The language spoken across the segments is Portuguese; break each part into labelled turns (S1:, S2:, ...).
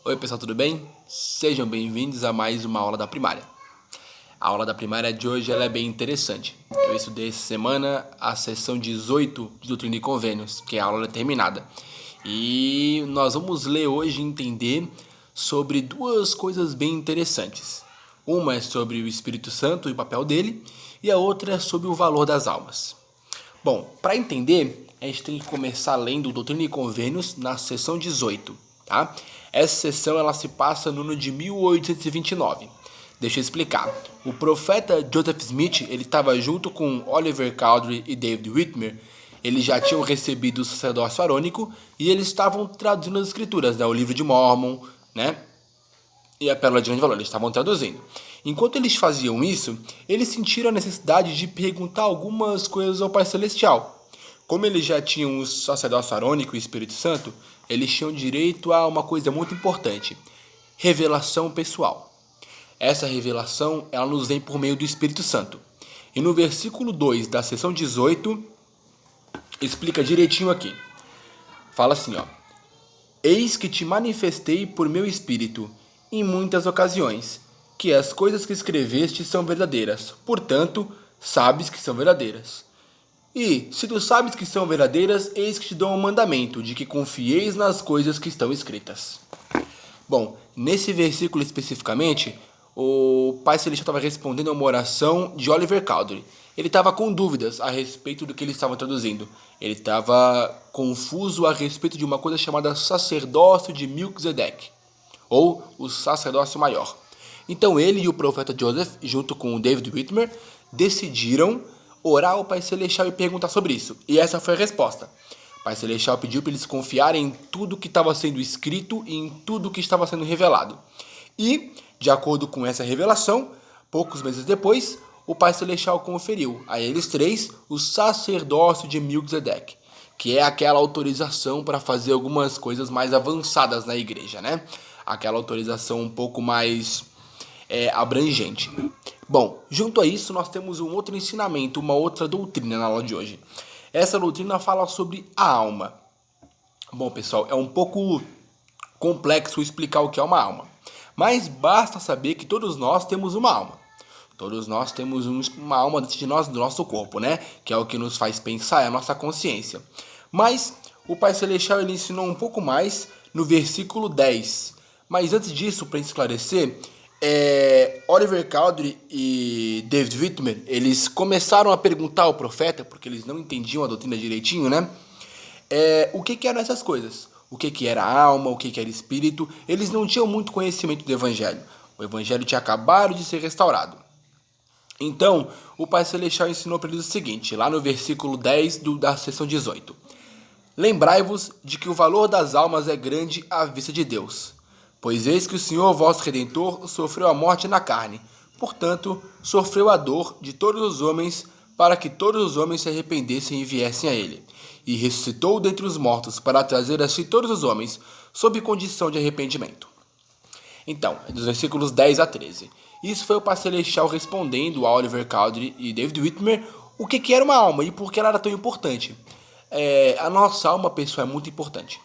S1: Oi pessoal, tudo bem? Sejam bem-vindos a mais uma aula da primária. A aula da primária de hoje ela é bem interessante. Eu estudei essa semana a sessão 18 de Doutrina e Convênios, que é a aula determinada. E nós vamos ler hoje e entender sobre duas coisas bem interessantes. Uma é sobre o Espírito Santo e o papel dele, e a outra é sobre o valor das almas. Bom, para entender, a gente tem que começar lendo Doutrina e Convênios na sessão 18, tá? Essa sessão ela se passa no ano de 1829. Deixa eu explicar. O profeta Joseph Smith, ele estava junto com Oliver Cowdery e David Whitmer. Eles já tinham recebido o sacerdócio arônico e eles estavam traduzindo as escrituras, né? O livro de Mórmon, né? E a Pérola de Grande Valor, eles estavam traduzindo. Enquanto eles faziam isso, eles sentiram a necessidade de perguntar algumas coisas ao Pai Celestial. Como eles já tinham o sacerdócio arônico e o Espírito Santo, eles tinham direito a uma coisa muito importante: revelação pessoal. Essa revelação ela nos vem por meio do Espírito Santo. E no versículo 2 da seção 18, explica direitinho aqui. Fala assim, ó: Eis que te manifestei por meu Espírito, em muitas ocasiões, que as coisas que escreveste são verdadeiras, portanto, sabes que são verdadeiras. E, se tu sabes que são verdadeiras, eis que te dou um mandamento, de que confieis nas coisas que estão escritas. Bom, nesse versículo especificamente, o Pai Celestial estava respondendo a uma oração de Oliver Cowdery. Ele estava com dúvidas a respeito do que eles estavam traduzindo. Ele estava confuso a respeito de uma coisa chamada sacerdócio de Melquisedeque, ou o sacerdócio maior. Então ele e o profeta Joseph, junto com o David Whitmer, decidiram orar ao Pai Celestial e perguntar sobre isso. E essa foi a resposta. O Pai Celestial pediu para eles confiarem em tudo que estava sendo escrito e em tudo que estava sendo revelado. E, de acordo com essa revelação, poucos meses depois, o Pai Celestial conferiu a eles três o sacerdócio de Melquisedeque, que é aquela autorização para fazer algumas coisas mais avançadas na igreja, né? Aquela autorização um pouco mais abrangente. Bom, junto a isso nós temos um outro ensinamento, uma outra doutrina na aula de hoje. Essa doutrina fala sobre a alma. Bom, pessoal, é um pouco complexo explicar o que é uma alma, mas basta saber que todos nós temos uma alma. Todos nós temos uma alma dentro de nós, do nosso corpo, né? Que é o que nos faz pensar, é a nossa consciência. Mas o Pai Celestial ele ensinou um pouco mais no versículo 10. Mas antes disso, para esclarecer, Oliver Cowdery e David Whitmer, eles começaram a perguntar ao profeta, porque eles não entendiam a doutrina direitinho, né? O que eram essas coisas? O que era alma, o que era espírito? Eles não tinham muito conhecimento do evangelho. O evangelho tinha acabado de ser restaurado. Então, o Pai Celestial ensinou para eles o seguinte, lá no versículo 10 da seção 18. Lembrai-vos de que o valor das almas é grande à vista de Deus. Pois eis que o Senhor vosso Redentor sofreu a morte na carne, portanto, sofreu a dor de todos os homens, para que todos os homens se arrependessem e viessem a ele. E ressuscitou dentre os mortos, para trazer a si todos os homens, sob condição de arrependimento. Então, dos versículos 10 a 13. Isso foi o Pai Celestial respondendo a Oliver Cowdery e David Whitmer o que era uma alma e por que ela era tão importante. A nossa alma, pessoal, é muito importante.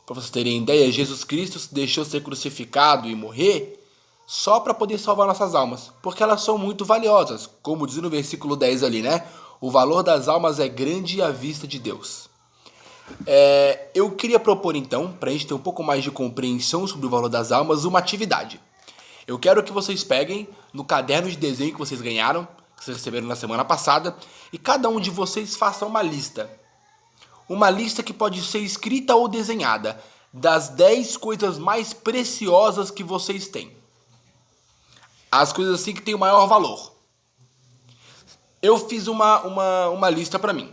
S1: Para vocês terem ideia, Jesus Cristo deixou ser crucificado e morrer só para poder salvar nossas almas, porque elas são muito valiosas, como diz no versículo 10 ali, né? O valor das almas é grande à vista de Deus. Eu queria propor então, para a gente ter um pouco mais de compreensão sobre o valor das almas, uma atividade. Eu quero que vocês peguem no caderno de desenho que vocês ganharam, que vocês receberam na semana passada, e cada um de vocês faça uma lista. Uma lista que pode ser escrita ou desenhada das 10 coisas mais preciosas que vocês têm. As coisas assim que têm o maior valor. Eu fiz uma lista para mim.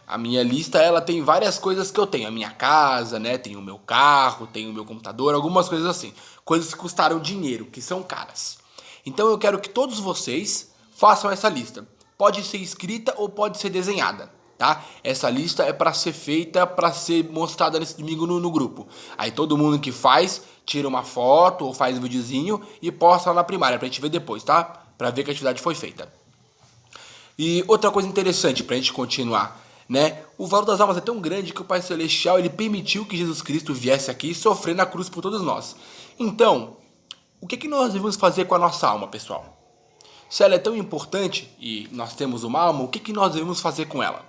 S1: A minha lista ela tem várias coisas que eu tenho. A minha casa, né? Tem o meu carro, tem o meu computador, algumas coisas assim. Coisas que custaram dinheiro, que são caras. Então eu quero que todos vocês façam essa lista. Pode ser escrita ou pode ser desenhada. Tá? Essa lista é para ser feita, para ser mostrada nesse domingo no grupo. Aí todo mundo que faz, tira uma foto ou faz um videozinho e posta lá na primária pra gente ver depois, tá? Pra ver que a atividade foi feita. E outra coisa interessante pra gente continuar. né? O valor das almas é tão grande que o Pai Celestial ele permitiu que Jesus Cristo viesse aqui sofrer na cruz por todos nós. Então, o que nós devemos fazer com a nossa alma, pessoal? Se ela é tão importante e nós temos uma alma, o que nós devemos fazer com ela?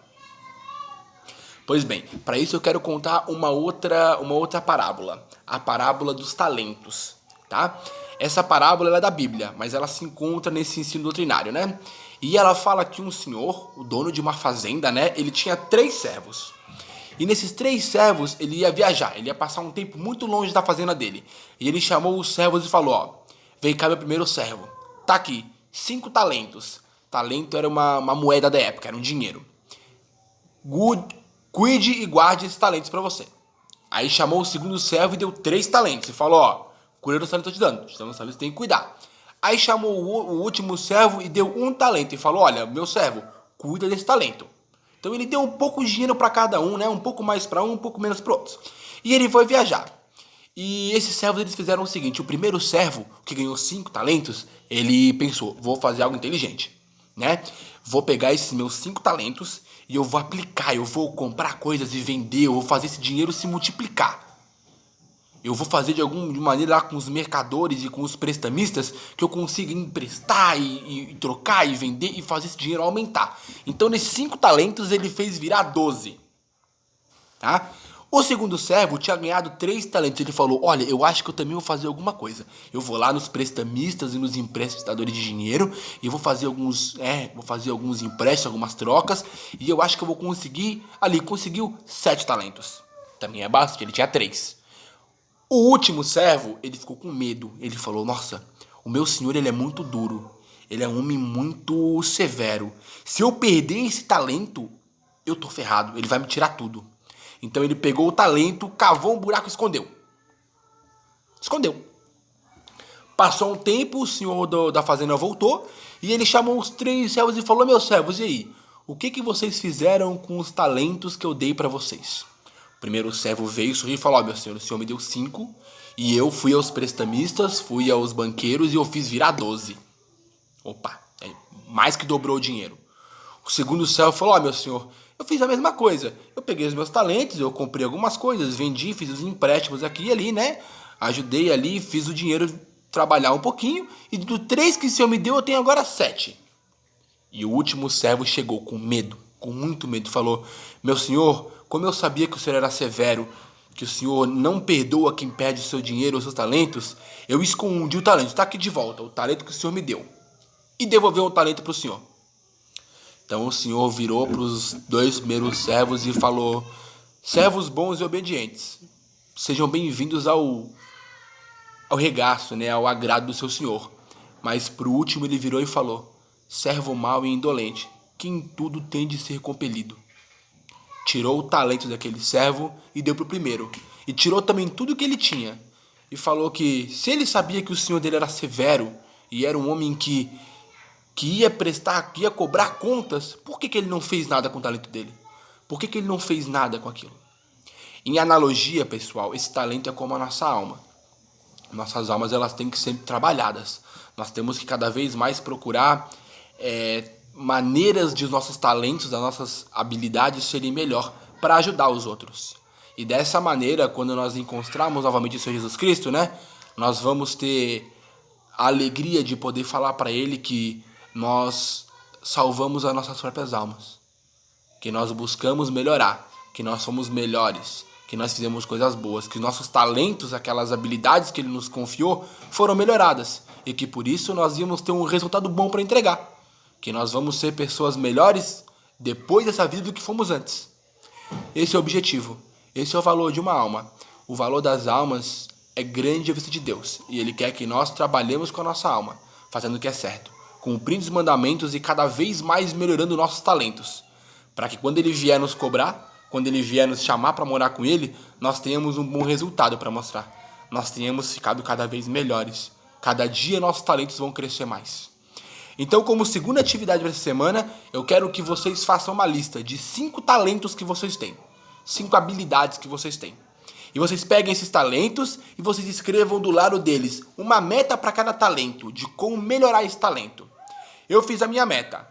S1: Pois bem, para isso eu quero contar uma outra parábola, a parábola dos talentos, tá? Essa parábola ela é da Bíblia, mas ela se encontra nesse ensino doutrinário, né? E ela fala que um senhor, o dono de uma fazenda, né? Ele tinha 3 servos. E nesses 3 servos ele ia viajar, ele ia passar um tempo muito longe da fazenda dele. E ele chamou os servos e falou, ó, vem cá meu primeiro servo, tá aqui, 5 talentos. Talento era uma moeda da época, era um dinheiro. Cuide e guarde esses talentos para você. Aí chamou o segundo servo e deu 3 talentos. E falou, ó, cuida dos talentos que eu te dando os talentos tem que cuidar. Aí chamou o último servo e deu 1 talento. E falou, olha, meu servo, cuida desse talento. Então ele deu um pouco de dinheiro para cada um, né? Um pouco mais para um pouco menos para outros. E ele foi viajar. E esses servos eles fizeram o seguinte, o primeiro servo, que ganhou 5 talentos, ele pensou, vou fazer algo inteligente, né? Vou pegar esses meus 5 talentos e eu vou aplicar, eu vou comprar coisas e vender, eu vou fazer esse dinheiro se multiplicar. Eu vou fazer de maneira lá com os mercadores e com os prestamistas que eu consiga emprestar e trocar e vender e fazer esse dinheiro aumentar. Então nesses 5 talentos ele fez virar 12. Tá? O segundo servo tinha ganhado 3 talentos. Ele falou, olha, eu acho que eu também vou fazer alguma coisa. Eu vou lá nos prestamistas e nos emprestadores de dinheiro e vou fazer alguns empréstimos, algumas trocas. E eu acho que eu vou conseguir, ali, conseguiu 7 talentos. Também é bastante, ele tinha 3. O último servo, ele ficou com medo. Ele falou, nossa, o meu senhor ele é muito duro. Ele é um homem muito severo. Se eu perder esse talento, eu tô ferrado. Ele vai me tirar tudo. Então ele pegou o talento, cavou um buraco e escondeu. Escondeu. Passou um tempo, o senhor da fazenda voltou. E ele chamou os 3 servos e falou, meus servos, e aí? O que vocês fizeram com os talentos que eu dei para vocês? O primeiro servo veio, sorriu e falou, ó, meu senhor, o senhor me deu 5 e eu fui aos prestamistas, fui aos banqueiros e eu fiz virar 12. Opa, mais que dobrou o dinheiro. O segundo servo falou, ó, meu senhor, eu fiz a mesma coisa. Eu peguei os meus talentos, eu comprei algumas coisas, vendi, fiz os empréstimos aqui e ali, né? Ajudei ali, fiz o dinheiro trabalhar um pouquinho e do 3 que o senhor me deu, eu tenho agora 7. E o último servo chegou com medo, com muito medo, falou, meu senhor, como eu sabia que o senhor era severo, que o senhor não perdoa quem perde o seu dinheiro ou seus talentos, eu escondi o talento, está aqui de volta, o talento que o senhor me deu. E devolveu o talento para o senhor. Então o senhor virou para os 2 primeiros servos e falou, servos bons e obedientes, sejam bem-vindos ao regaço, né, ao agrado do seu senhor. Mas para o último ele virou e falou, servo mau e indolente, que em tudo tem de ser compelido. Tirou o talento daquele servo e deu para o primeiro. E tirou também tudo que ele tinha. E falou que se ele sabia que o senhor dele era severo e era um homem que ia prestar, que ia cobrar contas, por que ele não fez nada com o talento dele? Por que ele não fez nada com aquilo? Em analogia, pessoal, esse talento é como a nossa alma. Nossas almas elas têm que ser trabalhadas. Nós temos que cada vez mais procurar maneiras de os nossos talentos, das nossas habilidades serem melhor para ajudar os outros. E dessa maneira, quando nós encontrarmos novamente o Senhor Jesus Cristo, né, nós vamos ter a alegria de poder falar para Ele que nós salvamos as nossas próprias almas, que nós buscamos melhorar, que nós somos melhores, que nós fizemos coisas boas, que nossos talentos, aquelas habilidades que Ele nos confiou, foram melhoradas e que por isso nós íamos ter um resultado bom para entregar. Que nós vamos ser pessoas melhores depois dessa vida do que fomos antes. Esse é o objetivo. Esse é o valor de uma alma. O valor das almas é grande à vista de Deus. E Ele quer que nós trabalhemos com a nossa alma, fazendo o que é certo, cumprindo os mandamentos e cada vez mais melhorando nossos talentos. Para que quando Ele vier nos cobrar, quando Ele vier nos chamar para morar com Ele, nós tenhamos um bom resultado para mostrar. Nós tenhamos ficado cada vez melhores. Cada dia nossos talentos vão crescer mais. Então, como segunda atividade para essa semana, eu quero que vocês façam uma lista de 5 talentos que vocês têm. 5 habilidades que vocês têm. E vocês peguem esses talentos e vocês escrevam do lado deles uma meta para cada talento, de como melhorar esse talento. Eu fiz a minha meta.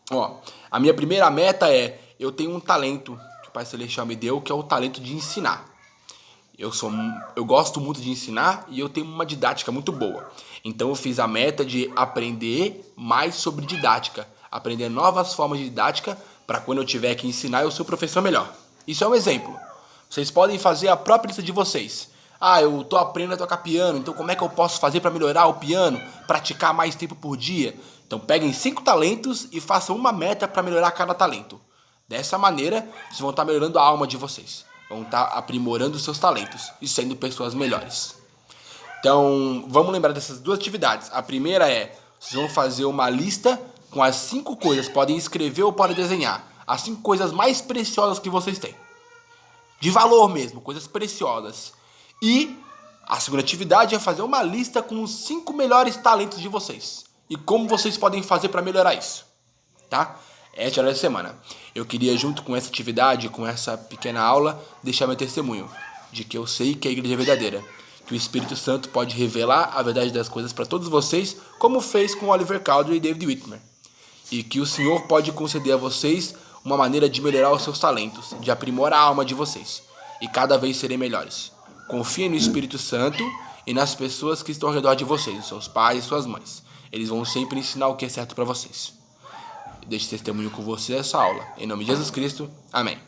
S1: Ó, a minha primeira meta é, eu tenho um talento que o Pai Celestial me deu, que é o talento de ensinar. Eu gosto muito de ensinar e eu tenho uma didática muito boa. Então eu fiz a meta de aprender mais sobre didática, aprender novas formas de didática para quando eu tiver que ensinar eu ser o professor melhor. Isso é um exemplo. Vocês podem fazer a própria lista de vocês. Eu tô aprendendo a tocar piano, então como é que eu posso fazer para melhorar o piano, praticar mais tempo por dia? Então peguem 5 talentos e façam uma meta para melhorar cada talento. Dessa maneira, vocês vão estar melhorando a alma de vocês. Vão estar aprimorando os seus talentos e sendo pessoas melhores. Então, vamos lembrar dessas 2 atividades. A primeira vocês vão fazer uma lista com as 5 coisas, podem escrever ou podem desenhar, as 5 coisas mais preciosas que vocês têm. De valor mesmo, coisas preciosas. E a segunda atividade é fazer uma lista com os 5 melhores talentos de vocês. E como vocês podem fazer para melhorar isso. Tá? Esta era a semana. Eu queria, junto com essa atividade, com essa pequena aula, deixar meu testemunho de que eu sei que a igreja é verdadeira, que o Espírito Santo pode revelar a verdade das coisas para todos vocês, como fez com Oliver Cowdery e David Whitmer, e que o Senhor pode conceder a vocês uma maneira de melhorar os seus talentos, de aprimorar a alma de vocês, e cada vez serem melhores. Confiem no Espírito Santo e nas pessoas que estão ao redor de vocês, os seus pais e suas mães. Eles vão sempre ensinar o que é certo para vocês. Deixe testemunho com você essa aula. Em nome de Jesus Cristo. Amém.